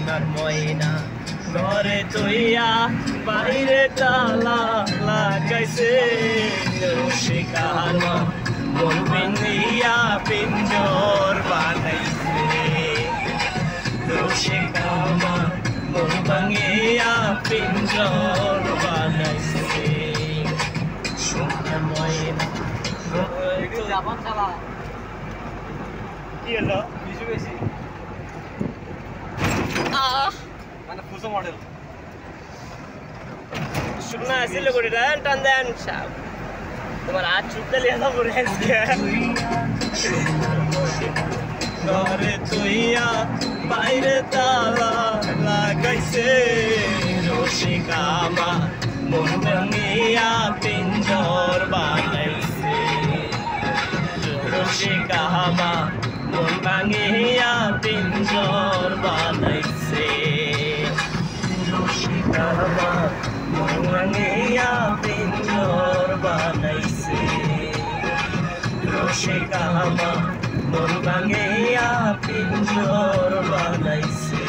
সোনার ময়না ঘরে তুইয়া বাইরে তালা লাগাইছে রসিকানা মন পিন্দিয়া পিঞ্জর বানাইছে রসিকানা মন ভাঙিয়া পিঞ্জর বানাইছে সোনার ময়না কি হলো বিজু বেশি মানে ফুসো মডেল শুকনা আসিল করে টান দেন সাপ তোমার হাত ছুটতে লিয়ে যাবো ঘরে তুইয়া বাইরে তালা লাগাইছে রসিকামা মন ভাঙিয়া পিঞ্জর বানাইছে রসিকামা মন ভাঙিয়া পিঞ্জর বানাইছে রসিকামা মন ভাঙিয়া পিঞ্জর বানাইছে রসিকামা মন ভাঙিয়া পিঞ্জর বানাইছে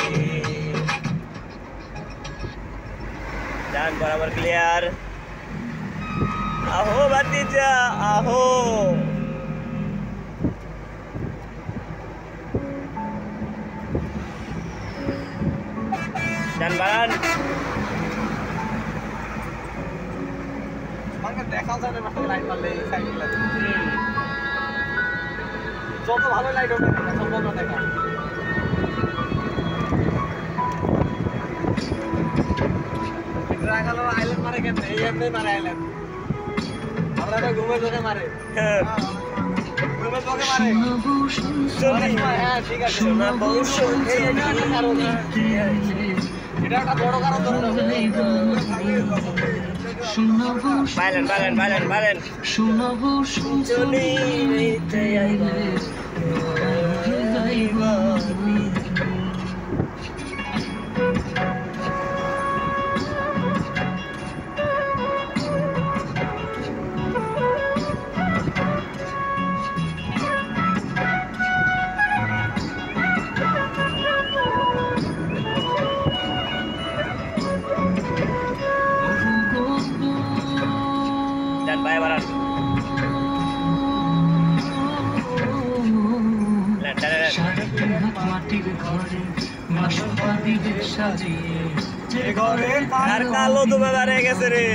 ডান বরাবর ক্লিয়ার আহো ভাতিজা আহো ডান বাড়ান দেখাও যাবে লাইট মারলে যত ভালো লাইট হবে সম্ভব না দেখা আইল্যান্ড মারে কেন এই এমনি মারে আইল্যান্ড আমরা ঘুমের চোখে মারে ঘুমের চোখে মারে হ্যাঁ ঠিক আছে এটা একটা বড় কারণ বাইলেন শোনাবো শুনছনি নিতে আইবা dan bayar barang আর কালো তো বাজারে গেছে রে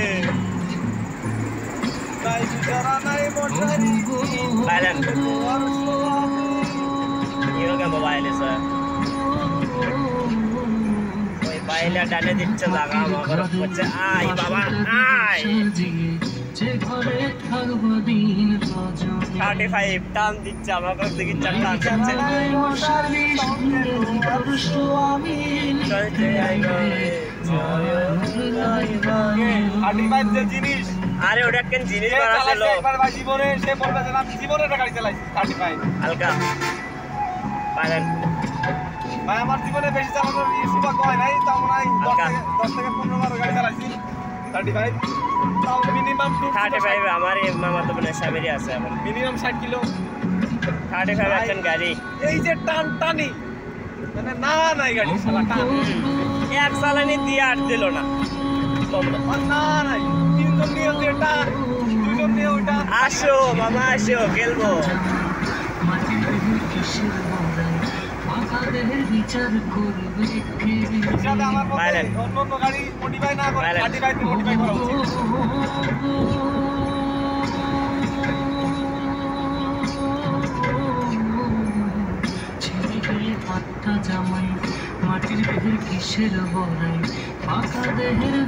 বাইলেন ইয়োগা মোবাইল স্যার ওই বাইলে ডালে দিচ্ছে লাগা আমার হচ্ছে আই বাবা আই 35 টান দিচ্ছে আমার কাছ থেকে 4 টান দিচ্ছে জিনিস আরে ওটা কেন জিনিস বানাছিল একবার ভাই জীবনে সে বলবে যে আমি জীবনে একটা গাড়ি চালাইছি 35 হালকা পারেন ভাই আমার জীবনে বেশি চালানোর সুযোগ হয় নাই তাও মনে হয় 10 থেকে 15 বার গাড়ি চালাইছি 35 তাও মিনিমাম 35 আমার মামা তো মানে সাবেরি আছে এখন মিনিমাম 60 কিলো 35 একজন গাড়ি এই যে টান টানি মানে না নাই গাড়ি শালা টান এক চালানি দিয়ে আর দিল না না নাই তিনজন নিয়ে যেটা দুইজন নিয়ে ওটা আসো মামা আসো খেলবো অন্য গাড়ি মডিফাই না করে 35 মডিফাই করা উচিত জামাই মাটির দেহের কিসের বড়াই ফাঁকা দেহের